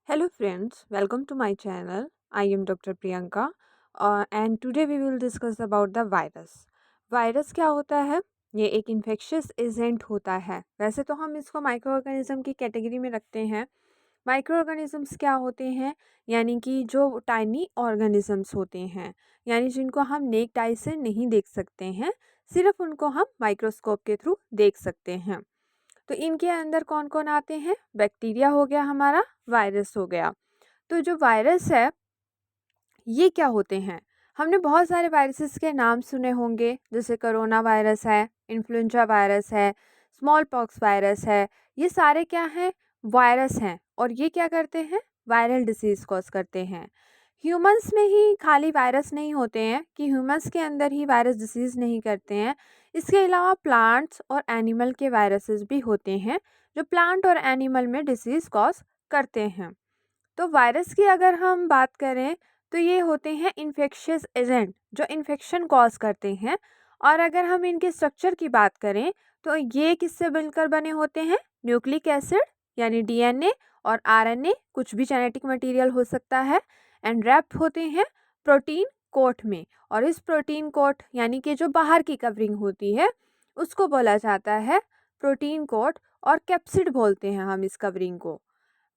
Hello friends, welcome to my channel. I am Dr. Priyanka and today we will discuss about the virus. Virus क्या होता है? ये एक infectious agent होता है। वैसे तो हम इसको माइक्रो ऑर्गेनिज्म की कैटेगरी में रखते हैं। माइक्रो ऑर्गेनिजम्स क्या होते हैं? यानी कि जो टाइनी ऑर्गेनिजम्स होते हैं, यानी जिनको हम नेक्ड आई से नहीं देख सकते हैं, सिर्फ उनको हम माइक्रोस्कोप के थ्रू देख सकते हैं। तो इनके अंदर कौन कौन आते हैं? बैक्टीरिया हो गया हमारा, वायरस हो गया। तो जो वायरस है ये क्या होते हैं? हमने बहुत सारे वायरसेस के नाम सुने होंगे, जैसे कोरोना वायरस है, इन्फ्लुएंजा वायरस है, स्मॉल पॉक्स वायरस है। ये सारे क्या हैं? वायरस हैं। और ये क्या करते हैं? वायरल डिसीज़ कॉज करते हैं। ह्यूमंस में ही खाली वायरस नहीं होते हैं कि ह्यूमंस के अंदर ही वायरस डिसीज़ नहीं करते हैं। इसके अलावा प्लांट्स और एनिमल के वायरसेस भी होते हैं जो प्लांट और एनिमल में डिसीज़ कॉज करते हैं। तो वायरस की अगर हम बात करें तो ये होते हैं इन्फेक्शियस एजेंट जो इन्फेक्शन कॉज करते हैं। और अगर हम इनके स्ट्रक्चर की बात करें तो ये किससे मिलकर बने होते हैं? न्यूक्लिक एसिड यानी डीएनए और आरएनए, कुछ भी जेनेटिक मटेरियल हो सकता है, एंड रैप्ड होते हैं प्रोटीन कोट में। और इस प्रोटीन कोट यानी कि जो बाहर की कवरिंग होती है उसको बोला जाता है प्रोटीन कोट, और कैप्सिड बोलते हैं हम इस कवरिंग को।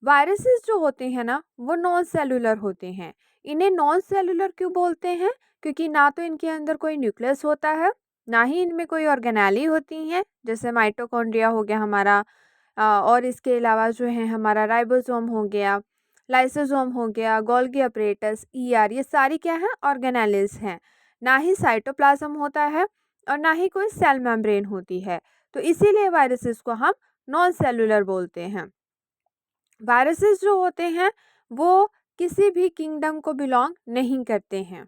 वायरसेस जो होते हैं ना वो नॉन सेलुलर होते हैं। इन्हें नॉन सेलुलर क्यों बोलते हैं? क्योंकि ना तो इनके अंदर कोई न्यूक्लियस होता है, ना ही इनमें कोई ऑर्गेनेली होती हैं, जैसे माइटोकॉन्ड्रिया हो गया हमारा, और इसके अलावा जो है हमारा राइबोसोम हो गया, लाइसोसोम हो गया, गोल्गी अपरेटस, ईआर, ये सारी क्या है? ऑर्गेनेलिस हैं। ना ही साइटोप्लाज्म होता है और ना ही कोई सेल मेम्ब्रेन होती है। तो इसीलिए वायरसेस को हम नॉन सेलुलर बोलते हैं। वायरसेस जो होते हैं वो किसी भी किंगडम को बिलोंग नहीं करते हैं।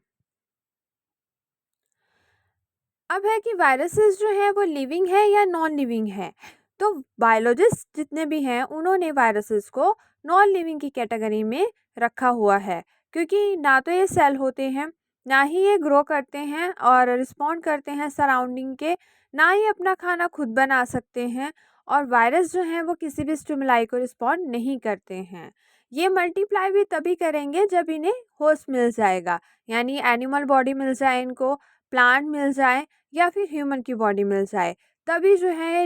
अब है कि वायरसेस जो है वो लिविंग है या नॉन लिविंग है। तो बायोलॉजिस्ट जितने भी हैं उन्होंने वायरसेस को नॉन लिविंग की कैटेगरी में रखा हुआ है, क्योंकि ना तो ये सेल होते हैं, ना ही ये ग्रो करते हैं और रिस्पॉन्ड करते हैं सराउंडिंग के, ना ही अपना खाना खुद बना सकते हैं। और वायरस जो हैं वो किसी भी स्टिमुलाई को रिस्पॉन्ड नहीं करते हैं। ये मल्टीप्लाई भी तभी करेंगे जब इन्हें होस्ट मिल जाएगा, यानी एनिमल बॉडी मिल जाए इनको, प्लांट मिल जाए या फिर ह्यूमन की बॉडी मिल जाए, तभी जो है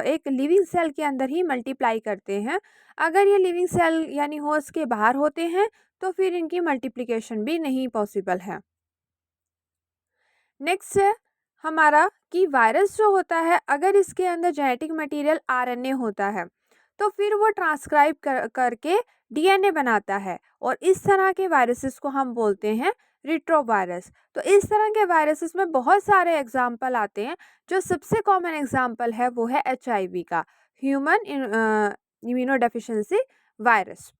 एक लिविंग सेल के अंदर ही मल्टीप्लाई करते हैं। अगर ये लिविंग सेल यानी होस्ट के बाहर होते हैं तो फिर इनकी मल्टीप्लिकेशन भी नहीं पॉसिबल है। नेक्स्ट है हमारा कि वायरस जो होता है अगर इसके अंदर जेनेटिक मटेरियल आरएनए होता है तो फिर वो ट्रांसक्राइब करके डीएनए बनाता है, और इस तरह के वायरसेस को हम बोलते हैं रिट्रोवायरस। तो इस तरह के वायरसेस में बहुत सारे एग्जाम्पल आते हैं। जो सबसे कॉमन एग्जाम्पल है वो है एचआईवी का, ह्यूमन इम्यूनोडेफिशिएंसी वायरस।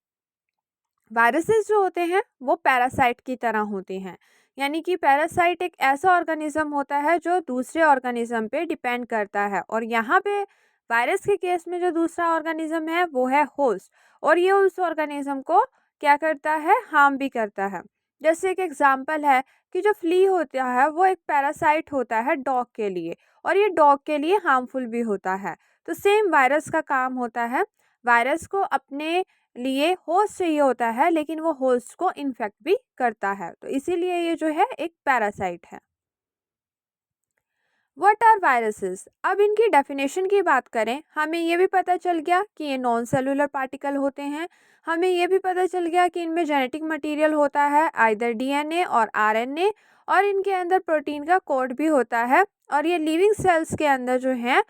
वायरसेस जो होते हैं वो पैरासाइट की तरह होते हैं, यानी कि पैरासाइट एक ऐसा ऑर्गेनिज्म होता है जो दूसरे ऑर्गेनिज्म पे डिपेंड करता है। और यहाँ पे वायरस के केस में जो दूसरा ऑर्गेनिज्म है वो है होस्ट, और ये उस ऑर्गेनिज्म को क्या करता है? हार्म भी करता है। जैसे एक एग्जांपल है कि जो फ्ली होता है वो एक पैरासाइट होता है डॉग के लिए, और ये डॉग के लिए हार्मफुल भी होता है। तो सेम वायरस का काम होता है। वायरस को अपने लिए होस्ट चाहिए होता है, लेकिन वो होस्ट को इन्फेक्ट भी करता है, तो इसीलिए ये जो है एक पैरासाइट है। What are viruses? अब इनकी डेफिनेशन की बात करें, हमें ये भी पता चल गया कि ये नॉन सेलुलर पार्टिकल होते हैं। हमें ये भी पता चल गया कि इनमें जेनेटिक मटेरियल होता है आइदर डीएनए और आरएनए, और इनके अंदर प्रोटीन का कोड भी होता है, और ये लिविंग सेल्स के अंदर जो है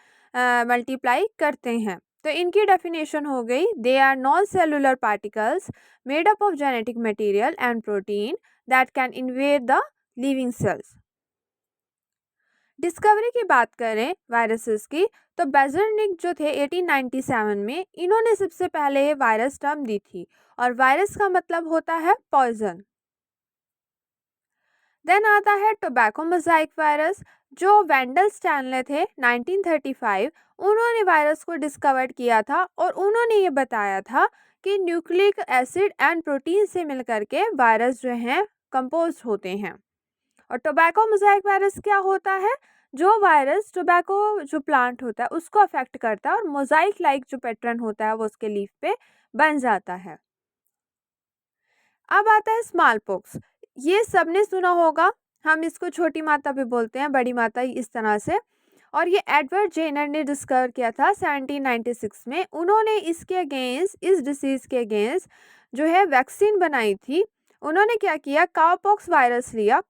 मल्टीप्लाई करते हैं। तो इनकी डेफिनेशन हो गई, they are non cellular particles made up of genetic material and protein that can invade the living cells. Discovery की बात करें वायरसेस की, तो बेजरनिक जो थे 1897 में, इन्होंने सबसे पहले ये वायरस टर्म दी थी, और वायरस का मतलब होता है पॉइजन। देन आता है टोबैको मोजाइक वायरस, जो वेंडल स्टैनले थे 1935, उन्होंने वायरस को डिस्कवर किया था, और उन्होंने ये बताया था कि न्यूक्लिक एसिड एंड प्रोटीन से मिलकर के वायरस जो हैं कंपोज होते हैं। और टोबैको मोज़ाइक वायरस क्या होता है? जो वायरस टोबैको जो प्लांट होता है उसको अफेक्ट करता है, और मोज़ाइक लाइक जो पैटर्न होता है वो उसके लीफ पे बन जाता है। अब आता है स्मॉल पॉक्स। ये सबने सुना होगा, हम इसको छोटी माता भी बोलते हैं, बड़ी माता इस तरह से। और ये एडवर्ड जेनर ने डिस्कवर किया था 1796 में। उन्होंने इसके अगेंस्ट, इस डिसीज़ के अगेंस्ट जो है वैक्सीन बनाई थी। उन्होंने क्या किया, काउपॉक्स वायरस लिया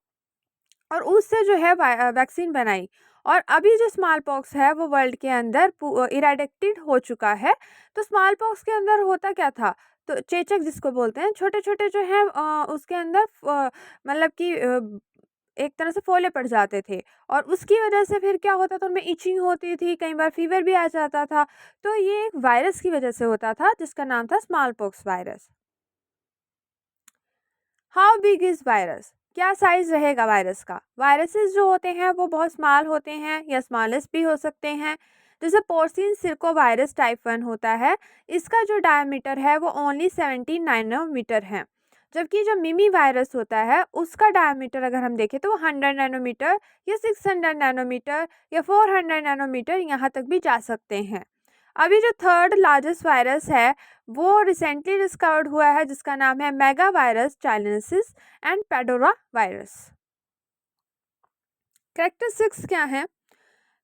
और उससे जो है वैक्सीन बनाई। और अभी जो स्मॉल पॉक्स है वो वर्ल्ड के अंदर इराडिकेटेड हो चुका है। तो स्मॉल पॉक्स के अंदर होता क्या था, तो चेचक जिसको बोलते हैं, छोटे छोटे जो है उसके अंदर मतलब कि एक तरह से फोले पड़ जाते थे। और उसकी वजह से फिर क्या होता था, उनमें इचिंग होती थी, कई बार फीवर भी आ जाता था। तो ये एक वायरस की वजह से होता था जिसका नाम था small pox virus. How big is virus, क्या साइज रहेगा वायरस का। वायरसेस जो होते हैं वो बहुत स्मॉल होते हैं या स्मॉलेस्ट भी हो सकते हैं। जैसे पोर्सिन सिरको वायरस टाइप 1 होता है, इसका जो डायमीटर है वो ओनली 17 नैनोमीटर है। जबकि जो मिमी वायरस होता है उसका डायमीटर अगर हम देखें तो वो 100 नैनोमीटर या 600 नैनोमीटर या 400 नैनोमीटर यहाँ तक भी जा सकते हैं। अभी जो थर्ड लार्जेस्ट वायरस है वो रिसेंटली डिस्कवर्ड हुआ है, जिसका नाम है मेगा वायरस चाइनेसिस एंड पेडोरा वायरस। कैरेक्टरिस्टिक्स क्या है,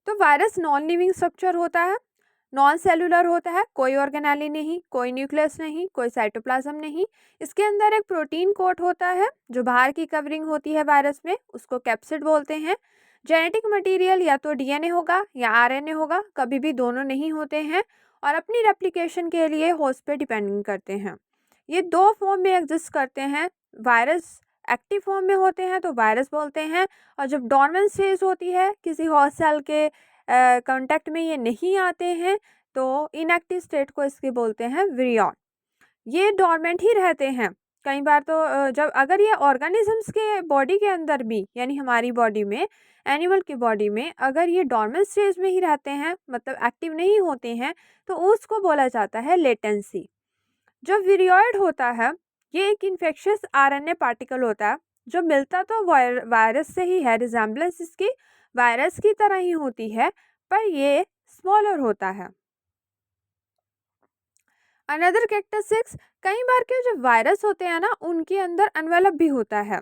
तो वायरस नॉन लिविंग स्ट्रक्चर होता है, नॉन सेलुलर होता है, कोई ऑर्गेनेली नहीं, कोई न्यूक्लियस नहीं, कोई साइटोप्लाज्म नहीं। इसके अंदर एक प्रोटीन कोट होता है, जो बाहर की कवरिंग होती है वायरस में, उसको कैप्सिड बोलते हैं। जेनेटिक मटेरियल या तो डीएनए होगा या आरएनए होगा, कभी भी दोनों नहीं होते हैं। और अपनी रेप्लिकेशन के लिए होस्ट पे डिपेंडिंग करते हैं। ये दो फॉर्म में एग्जिस्ट करते हैं। वायरस एक्टिव फॉर्म में होते हैं तो वायरस बोलते हैं, और जब डॉर्मेंट स्टेज होती है, किसी होस्ट सेल के कांटेक्ट में ये नहीं आते हैं, तो इनएक्टिव स्टेट को इसके बोलते हैं विरियन। ये डॉर्मेंट ही रहते हैं। कई बार तो जब अगर ये ऑर्गेनिजम्स के बॉडी के अंदर भी, यानी हमारी बॉडी में, एनिमल की बॉडी में अगर ये डॉर्मेंट स्टेज में ही रहते हैं, मतलब एक्टिव नहीं होते हैं, तो उसको बोला जाता है लेटेंसी। जो विरियॉइड होता है, ये एक इन्फेक्शियस आरएनए पार्टिकल होता है, जो मिलता तो वायरस से ही है, रिजेम्बलेंस इसकी वायरस की तरह ही होती है, पर ये स्मॉलर होता है। अनदर कैरेक्टरिस्टिक्स, कई बार के जो वायरस होते हैं ना, उनके अंदर एनवेलप भी होता है।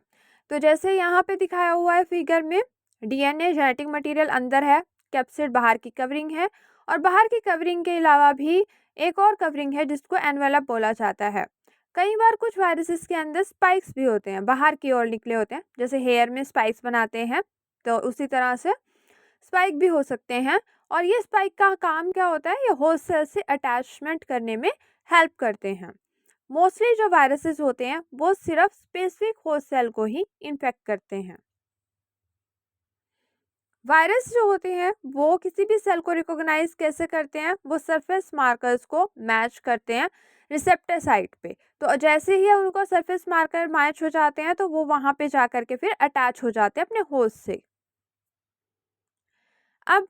तो जैसे यहाँ पे दिखाया हुआ है फिगर में, डीएनए जेनेटिक मटेरियल अंदर है, कैप्सिड बाहर की कवरिंग है, और बाहर की कवरिंग के अलावा भी एक और कवरिंग है जिसको एनवेलप बोला जाता है। कई बार कुछ वायरसेस के अंदर स्पाइक्स भी होते हैं, बाहर की ओर निकले होते हैं, जैसे हेयर में स्पाइक्स बनाते हैं, तो उसी तरह से स्पाइक भी हो सकते हैं। और ये स्पाइक का काम क्या होता है, ये होस्ट सेल से अटैचमेंट करने में हेल्प करते हैं। मोस्टली जो वायरसेस होते हैं वो सिर्फ स्पेसिफिक होस्ट सेल को ही इन्फेक्ट करते हैं। वायरस जो होते हैं वो किसी भी सेल को रिकॉग्नाइज कैसे करते हैं, वो सरफेस मार्कर्स को मैच करते हैं रिसेप्टर साइट पे। तो जैसे ही उनको सरफेस मार्कर मैच हो जाते हैं तो वो वहाँ पे जा कर के फिर अटैच हो जाते हैं अपने होस्ट से। अब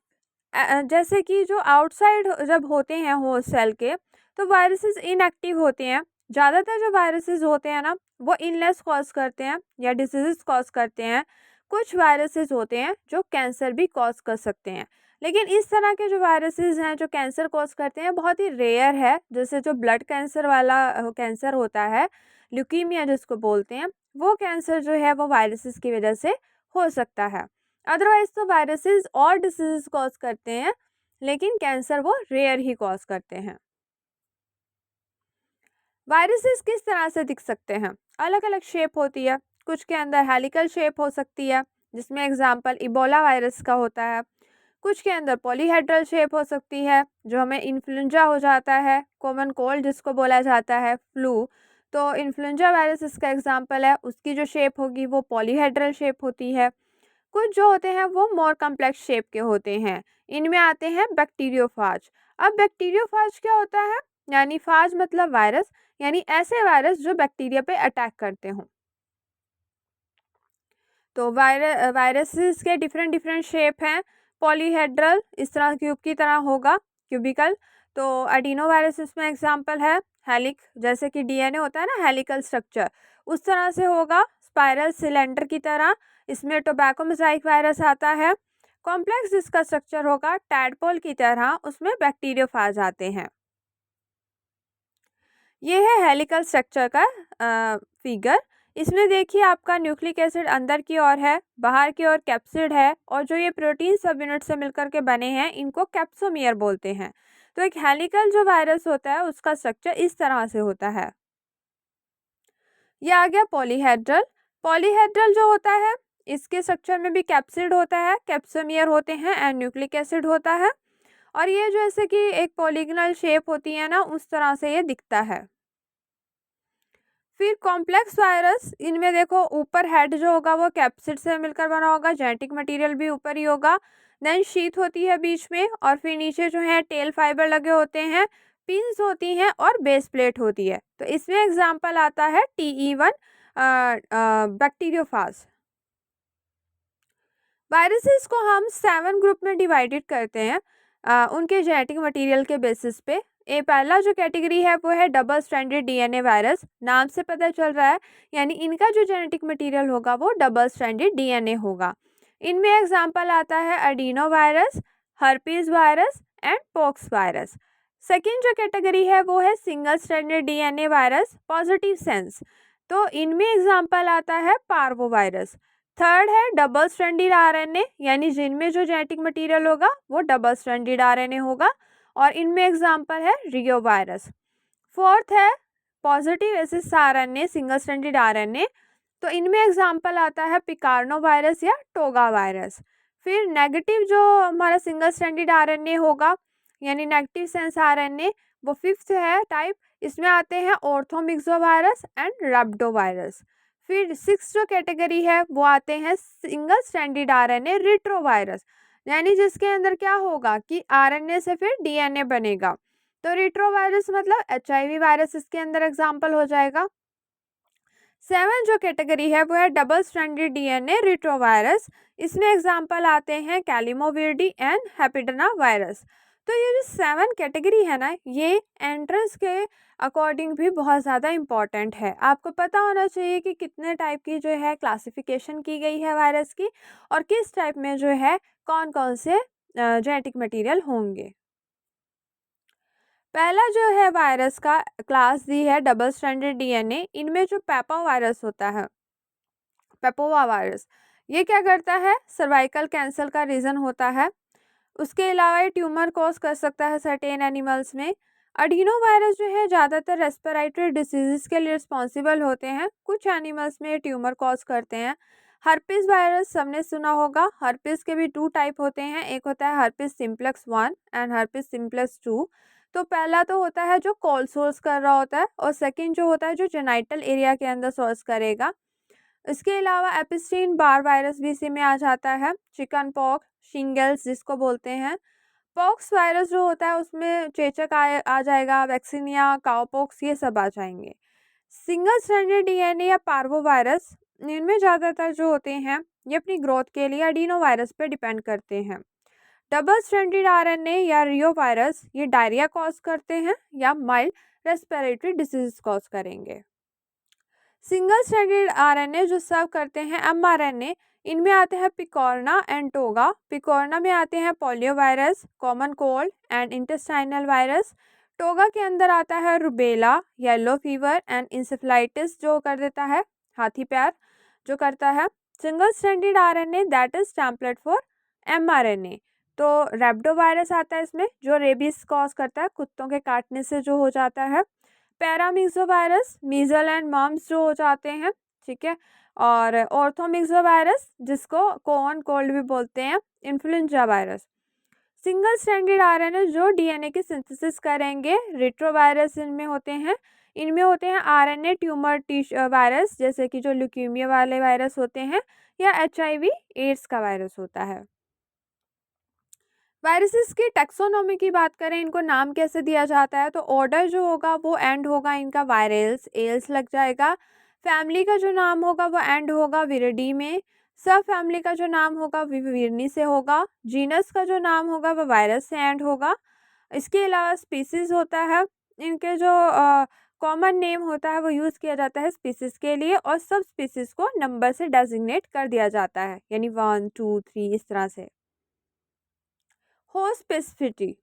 जैसे कि जो आउटसाइड जब होते हैं होस्ट सेल के, तो वायरसेस इनएक्टिव होते हैं। ज़्यादातर जो वायरसेस होते हैं ना, वो इलनेस कॉज करते हैं या डिसीजेस कॉज करते हैं। कुछ वायरसेस होते हैं जो कैंसर भी कॉज कर सकते हैं। लेकिन इस तरह के जो वायरसेस हैं जो कैंसर कॉज करते हैं बहुत ही रेयर है। जैसे जो ब्लड कैंसर वाला कैंसर होता है, ल्यूकीमिया जिसको बोलते हैं, वो कैंसर जो है वो वायरसेस की वजह से हो सकता है। अदरवाइज तो वायरसेस और डिसीज कॉज करते हैं, लेकिन कैंसर वो रेयर ही कॉज करते हैं। वायरसेस किस तरह से दिख सकते हैं, अलग अलग शेप होती है। कुछ के अंदर हेलिकल शेप हो सकती है, जिसमें एग्जांपल इबोला वायरस का होता है। कुछ के अंदर पॉलीहेड्रल शेप हो सकती है, जो हमें इन्फ्लुएंजा हो जाता है, कॉमन कोल्ड जिसको बोला जाता है, फ्लू। तो इन्फ्लुएंजा वायरस इसका एग्जांपल है, उसकी जो शेप होगी वो पॉलीहेड्रल शेप होती है। कुछ जो होते हैं वो मोर कम्प्लेक्स शेप के होते हैं। इनमें आते हैं बैक्टीरियोफाज। अब बैक्टीरियोफाज क्या होता है, यानी फाज मतलब वायरस, यानी ऐसे वायरस जो बैक्टीरिया पे अटैक करते हों। तो वायरसेस के डिफरेंट डिफरेंट शेप हैं। पॉलीहेड्रल इस तरह क्यूब की तरह होगा, क्यूबिकल। तो एडिनो वायरस इसमें एग्जाम्पल है। हेलिक जैसे कि डीएनए होता है ना, हेलिकल स्ट्रक्चर उस तरह से होगा, स्पाइरल सिलेंडर की तरह। इसमें टोबैको मोज़ाइक वायरस आता है। कॉम्प्लेक्स जिसका स्ट्रक्चर होगा टैडपोल की तरह, उसमें बैक्टीरियोफाज आते हैं। ये है हेलिकल स्ट्रक्चर का फिगर। इसमें देखिए आपका न्यूक्लिक एसिड अंदर की ओर है, बाहर की ओर कैप्सिड है, और जो ये प्रोटीन सब यूनिट से मिलकर के बने हैं इनको कैप्सोमियर बोलते हैं। तो एक हेलिकल जो वायरस होता है उसका स्ट्रक्चर इस तरह से होता है। ये आ गया पॉलीहेड्रल। पॉलीहेड्रल जो होता है इसके स्ट्रक्चर में भी कैप्सिड होता है, कैप्सोमियर होते हैं एंड न्यूक्लिक एसिड होता है। और ये जैसे कि एक पॉलीगनल शेप होती है ना, उस तरह से ये दिखता है। फिर कॉम्प्लेक्स वायरस, इनमें देखो ऊपर हेड जो होगा वो कैप्सिड से मिलकर बना होगा, जेनेटिक मटेरियल भी ऊपर ही होगा। देन शीथ होती है बीच में, और फिर नीचे जो है टेल फाइबर लगे होते हैं, पिंस होती हैं और बेस प्लेट होती है। तो इसमें एग्जांपल आता है TE1 बैक्टीरियोफाज। वायरसेस को हम 7 ग्रुप में डिवाइडेड करते हैं उनके जेनेटिक मटेरियल के बेसिस पे। ये पहला जो कैटेगरी है वो है डबल स्ट्रैंडेड DNA वायरस। नाम से पता चल रहा है, यानी इनका जो जेनेटिक मटेरियल होगा वो डबल स्ट्रैंडेड DNA होगा। इनमें एग्जांपल आता है adeno virus, herpes virus and pox virus. Second जो कैटेगरी है वो है single stranded DNA virus positive sense. तो इनमें एग्जांपल आता है पार्वो वायरस। थर्ड है डबल स्ट्रैंडेड RNA, यानी जिनमें जो जेनेटिक मटेरियल होगा वो डबल स्ट्रैंडेड RNA होगा, और इनमें एग्जांपल है रियो वायरस। फोर्थ है पॉजिटिव एसिस RNA सिंगल स्ट्रैंडेड RNA। तो इनमें एग्जांपल आता है पिकारनो वायरस या टोगा वायरस। फिर नेगेटिव जो हमारा सिंगल स्ट्रैंडेड RNA होगा, यानी नेगेटिव सेंस RNA, वो फिफ्थ है टाइप। इसमें आते हैं orthomyxo virus and rhabdo virus. फिर सिक्स जो कैटेगरी है वो आते हैं single stranded RNA retro virus, यानी जिसके अंदर क्या होगा कि RNA से फिर DNA बनेगा। तो रिट्रो वायरस मतलब HIV वायरस इसके अंदर एग्जाम्पल हो जाएगा। सेवन जो कैटेगरी है वो है डबल स्ट्रैंडेड DNA रिट्रोवायरस। इसमें एग्जाम्पल आते हैं कैलिमोविरडी एंड हैपिडना वायरस। तो ये जो 7 कैटेगरी है ना, ये एंट्रेंस के अकॉर्डिंग भी बहुत ज़्यादा इम्पॉर्टेंट है। आपको पता होना चाहिए कि कितने टाइप की जो है क्लासिफिकेशन की गई है वायरस की, और किस टाइप में जो है कौन कौन से जेनेटिक मटेरियल होंगे। पहला जो है वायरस का क्लास दी है डबल स्ट्रैंडेड DNA। इनमें जो पेपा वायरस होता है, पेपोवा वायरस, ये क्या करता है, सर्वाइकल कैंसर का रीज़न होता है। उसके अलावा ये ट्यूमर कॉज कर सकता है सर्टेन एनिमल्स में। अडीनो वायरस जो है ज़्यादातर रेस्पिरेटरी डिसीजेस के लिए रिस्पॉन्सिबल होते हैं, कुछ एनिमल्स में ट्यूमर कॉज करते हैं। हर्पिस वायरस सबने सुना होगा। हर्पिस के भी 2 टाइप होते हैं, एक होता है herpes simplex 1 and herpes simplex 2। तो पहला तो होता है जो कोल्ड सोर्स कर रहा होता है, और सेकेंड जो होता है जो जेनाइटल एरिया के अंदर सोर्स करेगा। इसके अलावा एपिस्टीन बार वायरस भी इसी में आ जाता है। चिकन पॉक्स, शिंगल्स जिसको बोलते हैं। पॉक्स वायरस जो होता है उसमें चेचक आ जाएगा, वैक्सीनिया, काउपॉक्स, ये सब आ जाएंगे। सिंगल स्ट्रैंडेड DNA या पार्वो वायरस, इनमें ज़्यादातर जो होते हैं ये अपनी ग्रोथ के लिए एडिनो वायरस पे डिपेंड करते हैं। डबल स्ट्रैंडेड RNA या रियो वायरस, ये डायरिया कॉज करते हैं या माइल्ड रेस्पिरेटरी डिसीज कॉज करेंगे। सिंगल स्ट्रैंडेड RNA जो सर्व करते हैं mRNA, इनमें आते हैं पिकोरना एंड टोगा। पिकोरना में आते हैं polio virus, common cold and intestinal virus. Toga के अंदर आता है rubella, yellow fever and encephalitis जो कर देता है, हाथी पैर जो करता है। Single stranded RNA that is template for mRNA। तो रेप्डो वायरस आता है इसमें, जो रेबीज कॉज करता है, कुत्तों के काटने से जो हो जाता है। पैरामिक्सो वायरस मीजल एंड मम्स जो हो जाते हैं, ठीक है। और ऑर्थोमिक्सो वायरस जिसको कॉमन कोल्ड भी बोलते हैं, influenza virus. Single stranded RNA जो DNA की सिंथेसिस करेंगे, रिट्रोवायरस इनमें होते हैं। इनमें होते हैं RNA ट्यूमर वायरस, जैसे कि जो ल्यूकीमिया वाले वायरस होते हैं, या HIV एड्स का वायरस होता है। वायरसेस की टैक्सोनॉमी की बात करें, इनको नाम कैसे दिया जाता है, तो ऑर्डर जो होगा वो एंड होगा इनका वायरल्स, एल्स लग जाएगा। फैमिली का जो नाम होगा वो एंड होगा विरिडी में। सब फैमिली का जो नाम होगा विरनी से होगा। जीनस का जो नाम होगा वो वायरस से एंड होगा। इसके अलावा स्पीसीज होता है, इनके जो कॉमन नेम होता है वो यूज़ किया जाता है स्पीसीज के लिए, और सब स्पीसीज को नंबर से डेजिग्नेट कर दिया जाता है, यानी 1 2 3 इस तरह से। होस्ट स्पेसिफिसिटी,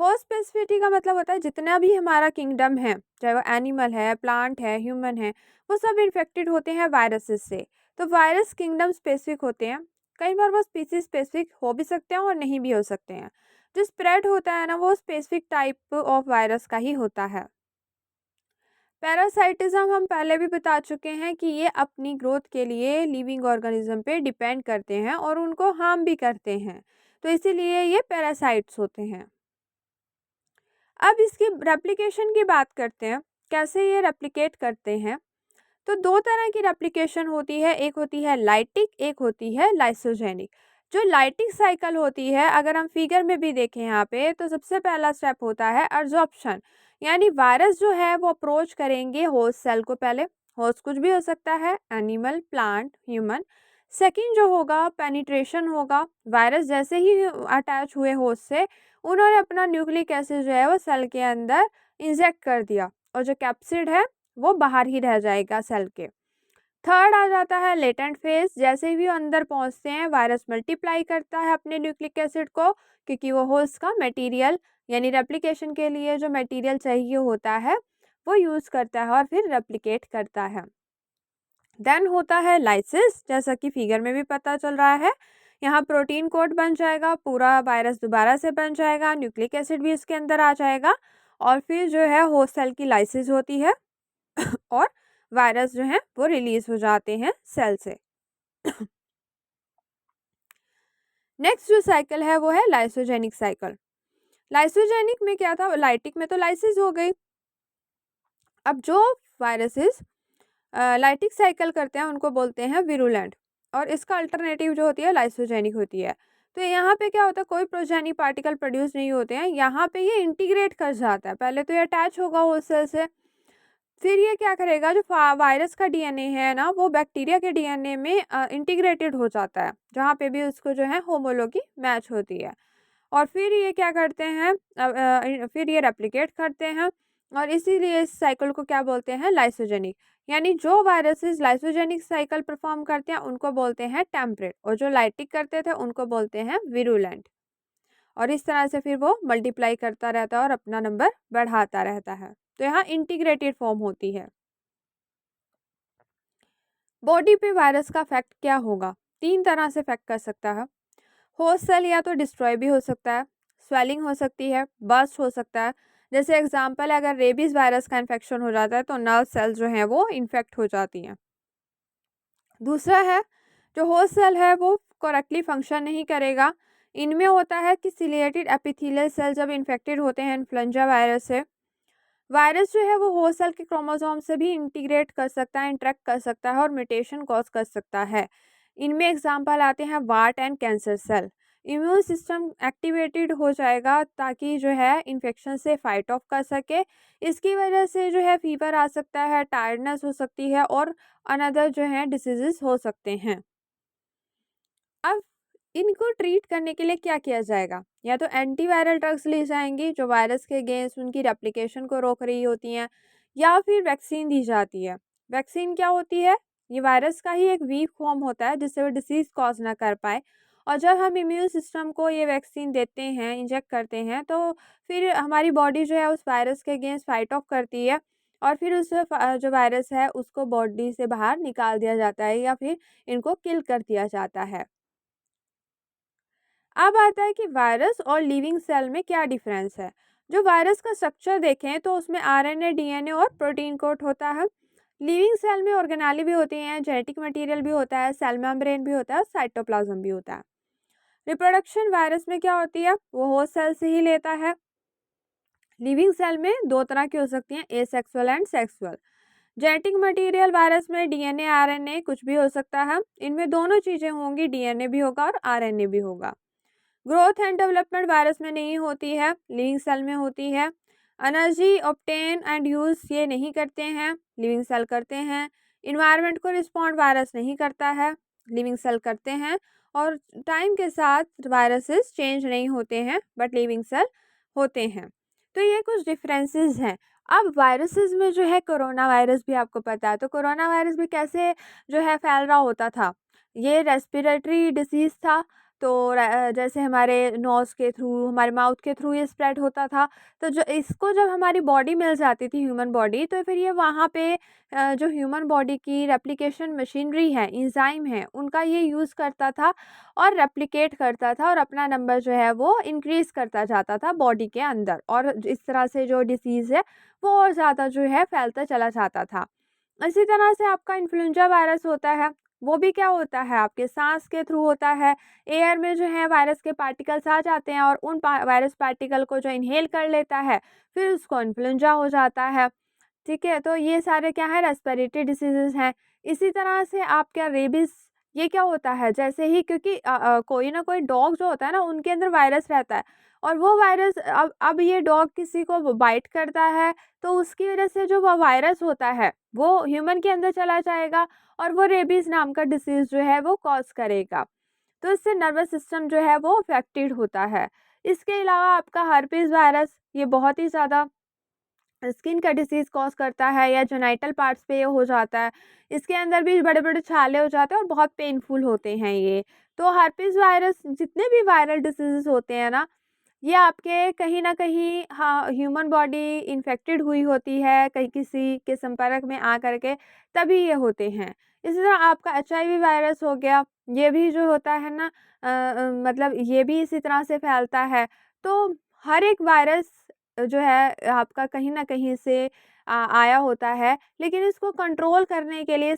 होस्ट स्पेसिफिटी का मतलब होता है जितना भी हमारा किंगडम है, चाहे वो एनिमल है, प्लांट है, ह्यूमन है, वो सब इन्फेक्टेड होते हैं वायरसेस से। तो वायरस किंगडम स्पेसिफिक होते हैं। कई बार वो स्पीसीज स्पेसिफिक हो भी सकते हैं और नहीं भी हो सकते हैं। जो स्प्रेड होता है ना, वो स्पेसिफिक टाइप ऑफ वायरस का ही होता है। पैरासाइटिज्म हम पहले भी बता चुके हैं कि ये अपनी ग्रोथ के लिए लिविंग ऑर्गेनिज्म पे डिपेंड करते हैं और उनको हार्म भी करते हैं, तो इसीलिए ये पैरासाइट्स होते हैं। अब इसकी रेप्लिकेशन की बात करते हैं, कैसे ये रेप्लिकेट करते हैं। तो दो तरह की रेप्लिकेशन होती है, एक होती है लाइटिक, एक होती है लाइसोजेनिक। जो लाइटिक साइकिल होती है, अगर हम फिगर में भी देखें यहाँ पे, तो सबसे पहला स्टेप होता है एब्जॉर्प्शन, यानी वायरस जो है वो अप्रोच करेंगे होस्ट सेल को पहले। होस्ट कुछ भी हो सकता है, एनिमल, प्लांट, ह्यूमन। सेकंड जो होगा पेनिट्रेशन होगा। वायरस जैसे ही अटैच हुए होस्ट से, उन्होंने अपना न्यूक्लिक एसिड जो है वो सेल के अंदर इंजेक्ट कर दिया, और जो कैप्सिड है वो बाहर ही रह जाएगा सेल के। थर्ड आ जाता है लेटेंट फेज। जैसे ही वो अंदर पहुंचते हैं, वायरस मल्टीप्लाई करता है अपने न्यूक्लिक एसिड को, क्योंकि वो होस्ट का मटेरियल यानी रेप्लिकेशन के लिए जो मटेरियल चाहिए होता है वो यूज़ करता है और फिर रेप्लिकेट करता है। देन होता है लाइसिस, जैसा कि फिगर में भी पता चल रहा है। यहाँ प्रोटीन कोट बन जाएगा, पूरा वायरस दोबारा से बन जाएगा, न्यूक्लिक एसिड भी इसके अंदर आ जाएगा, और फिर जो है होस्ट सेल की लाइसिस होती है और वायरस जो है वो रिलीज हो जाते हैं सेल से। नेक्स्ट जो साइकिल है वो है लाइसोजेनिक साइकिल। लाइसोजेनिक में क्या था, लाइटिक में तो लाइसिस हो गई। अब जो वायरसेस लाइटिक साइकिल करते हैं उनको बोलते हैं विरुलेंट, और इसका अल्टरनेटिव जो होती है लाइसोजेनिक होती है। तो यहाँ पे क्या होता है, कोई प्रोजेनी पार्टिकल प्रोड्यूस नहीं होते हैं, यहाँ पे ये इंटीग्रेट कर जाता है। पहले तो ये अटैच होगा होस्ट सेल से, फिर ये क्या करेगा, जो वायरस का डीएनए है ना, वो बैक्टीरिया के डीएनए में इंटीग्रेटेड हो जाता है, जहाँ पे भी उसको जो है होमोलॉगी मैच होती है। और फिर ये क्या करते हैं, फिर ये रेप्लिकेट करते हैं, और इसीलिए इस साइकिल को क्या बोलते हैं, लाइसोजेनिक। यानी जो वायरसेस लाइसोजेनिक साइकिल परफॉर्म करते हैं उनको बोलते हैं टेम्परेट, और जो लाइटिक करते थे उनको बोलते हैं विरुलेंट। और इस तरह से फिर वो मल्टीप्लाई करता रहता है और अपना नंबर बढ़ाता रहता है। तो यहाँ इंटीग्रेटेड फॉर्म होती है। बॉडी पे वायरस का इफेक्ट क्या होगा, तीन तरह से इफेक्ट कर सकता है। होस्ट सेल या तो डिस्ट्रॉय भी हो सकता है, स्वेलिंग हो सकती है, बर्स्ट हो सकता है। जैसे एग्जांपल है, अगर रेबीज वायरस का इन्फेक्शन हो जाता है तो नर्व सेल्स जो हैं वो इन्फेक्ट हो जाती हैं। दूसरा है, जो होस्ट सेल है वो करेक्टली फंक्शन नहीं करेगा। इनमें होता है कि सिलिएटेड एपिथेलियल सेल जब इन्फेक्टेड होते हैं इन्फ्लुएंजा वायरस से, वायरस जो है वो होस्ट सेल के क्रोमोसोम से भी इंटीग्रेट कर सकता है, इंटरेक्ट कर सकता है और म्यूटेशन कॉज कर सकता है। इनमें एग्जांपल आते हैं wart and cancer cell. Immune system activated हो जाएगा ताकि जो है इन्फेक्शन से फाइट ऑफ कर सके। इसकी वजह से जो है फीवर आ सकता है, टायर्डनेस हो सकती है और अनदर जो है डिसीजेस हो सकते हैं। अब इनको ट्रीट करने के लिए क्या किया जाएगा, या तो एंटीवायरल ड्रग्स ली जाएंगी जो वायरस के अगेंस्ट उनकी रेप्लिकेशन को रोक रही होती हैं, या फिर वैक्सीन दी जाती है। वैक्सीन क्या होती है, ये वायरस का ही एक वीक फॉर्म होता है जिससे वो डिसीज़ कॉज ना कर पाए। और जब हम इम्यून सिस्टम को ये वैक्सीन देते हैं, इंजेक्ट करते हैं, तो फिर हमारी बॉडी जो है उस वायरस के अगेंस्ट फाइट ऑफ करती है, और फिर उस जो वायरस है उसको बॉडी से बाहर निकाल दिया जाता है या फिर इनको किल कर दिया जाता है। अब आता है कि वायरस और लिविंग सेल में क्या डिफरेंस है। जो वायरस का स्ट्रक्चर देखें तो उसमें आरएनए, डीएनए और प्रोटीन कोट होता है। लिविंग सेल में ऑर्गेनेली भी होती हैं, जेनेटिक मटेरियल भी होता है, सेल मेम्ब्रेन भी होता है, साइटोप्लाज्म भी होता है। रिप्रोडक्शन वायरस में क्या होती है, वो होस्ट सेल से ही लेता है। लिविंग सेल में दो तरह की हो सकती हैं, asexual and sexual. Genetic material virus में डीएनए, आरएनए कुछ भी हो सकता है। इनमें दोनों चीज़ें होंगी, डीएनए भी होगा और आरएनए भी होगा। ग्रोथ एंड डेवलपमेंट वायरस में नहीं होती है, लिविंग सेल में होती है। एनर्जी ऑब्टेन एंड यूज़ ये नहीं करते हैं, लिविंग सेल करते हैं। इन्वायरमेंट को रिस्पॉन्ड वायरस नहीं करता है, लिविंग सेल करते हैं। और टाइम के साथ वायरसेस चेंज नहीं होते हैं बट लिविंग सेल होते हैं। तो ये कुछ डिफरेंसेस हैं। अब वायरसेस में जो है कोरोना वायरस भी आपको पता है, तो कोरोना वायरस भी कैसे जो है फैल रहा होता था, ये रेस्पिरेटरी डिसीज़ था। तो जैसे हमारे नोज़ के थ्रू, हमारे माउथ के थ्रू ये स्प्रेड होता था। तो जो इसको जब हमारी बॉडी मिल जाती थी, ह्यूमन बॉडी, तो फिर ये वहाँ पे जो ह्यूमन बॉडी की रेप्लिकेशन मशीनरी है, एंजाइम है, उनका ये यूज़ करता था और रेप्लिकेट करता था और अपना नंबर जो है वो इंक्रीज़ करता जाता था बॉडी के अंदर, और इस तरह से जो डिसीज़ है वो और ज़्यादा जो है फैलता चला जाता था। इसी तरह से आपका इन्फ्लुएंजा वायरस होता है, वो भी क्या होता है, आपके सांस के थ्रू होता है। एयर में जो है वायरस के पार्टिकल्स आ जाते हैं और उन वायरस पार्टिकल को जो इनहेल कर लेता है, फिर उसको इन्फ्लुएंजा हो जाता है। ठीक है, तो ये सारे क्या है, रेस्पिरेटरी डिसीजेज़ हैं। इसी तरह से आपका रेबीज़, ये क्या होता है, जैसे ही क्योंकि कोई ना कोई डॉग जो होता है ना, उनके अंदर वायरस रहता है, और वो वायरस अब ये डॉग किसी को बाइट करता है, तो उसकी वजह से जो वो वायरस होता है, वो ह्यूमन के अंदर चला जाएगा और वो रेबीज़ नाम का डिसीज़ जो है वो कॉज़ करेगा। तो इससे नर्वस सिस्टम जो है वो अफेक्टेड होता है। इसके अलावा आपका हर्पीज़ वायरस, ये बहुत ही ज़्यादा स्किन का डिसीज़ कॉज़ करता है, या जेनिटल पार्ट्स पे ये हो जाता है। इसके अंदर भी बड़े-बड़े छाले हो जाते हैं और बहुत पेनफुल होते हैं ये। तो हर्पीज़ वायरस, जितने भी वायरल डिसीज़ेज़ होते हैं ना, ये आपके कहीं न कहीं, हाँ, ह्यूमन बॉडी इन्फेक्टेड हुई होती है, कहीं किसी के संपर्क में आ कर के, तभी ये होते हैं। इसी तरह आपका एचआईवी वायरस हो गया, ये भी जो होता है ना, मतलब ये भी इसी तरह से फैलता है। तो हर एक वायरस जो है आपका कहीं न कहीं से आया होता है, लेकिन इसको कंट्रोल करने के लिए,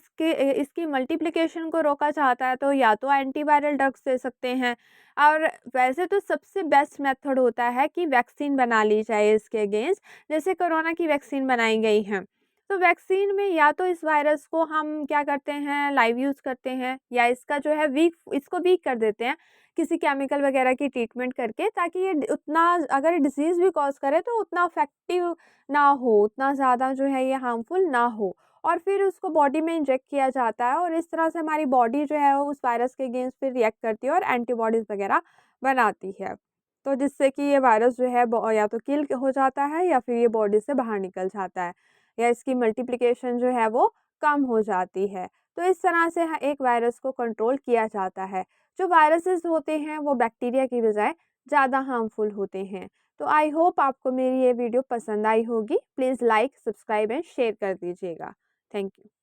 इसकी मल्टीप्लिकेशन को रोका चाहता है, तो या तो एंटीवायरल ड्रग्स दे सकते हैं, और वैसे तो सबसे बेस्ट मेथड होता है कि वैक्सीन बना ली जाए इसके अगेंस्ट, जैसे कोरोना की वैक्सीन बनाई गई है। तो वैक्सीन में या तो इस वायरस को हम क्या करते हैं, लाइव यूज़ करते हैं, या इसका जो है इसको वीक कर देते हैं, किसी केमिकल वगैरह की ट्रीटमेंट करके, ताकि ये उतना, अगर डिसीज़ भी कॉज़ करे तो उतना इफ़ेक्टिव ना हो, उतना ज़्यादा जो है ये हार्मफुल ना हो, और फिर उसको बॉडी में इंजेक्ट किया जाता है, और इस तरह से हमारी बॉडी जो है वो उस वायरस के अगेंस्ट फिर रिएक्ट करती है और एंटीबॉडीज़ वगैरह बनाती है। तो जिससे कि ये वायरस जो है या तो किल हो जाता है, या फिर ये बॉडी से बाहर निकल जाता है, या इसकी मल्टीप्लिकेशन जो है वो कम हो जाती है। तो इस तरह से एक वायरस को कंट्रोल किया जाता है। जो वायरसेस होते हैं वो बैक्टीरिया की बजाय ज़्यादा हार्मफुल होते हैं। तो आई होप आपको मेरी ये वीडियो पसंद आई होगी। Please like, subscribe and share कर दीजिएगा। Thank you.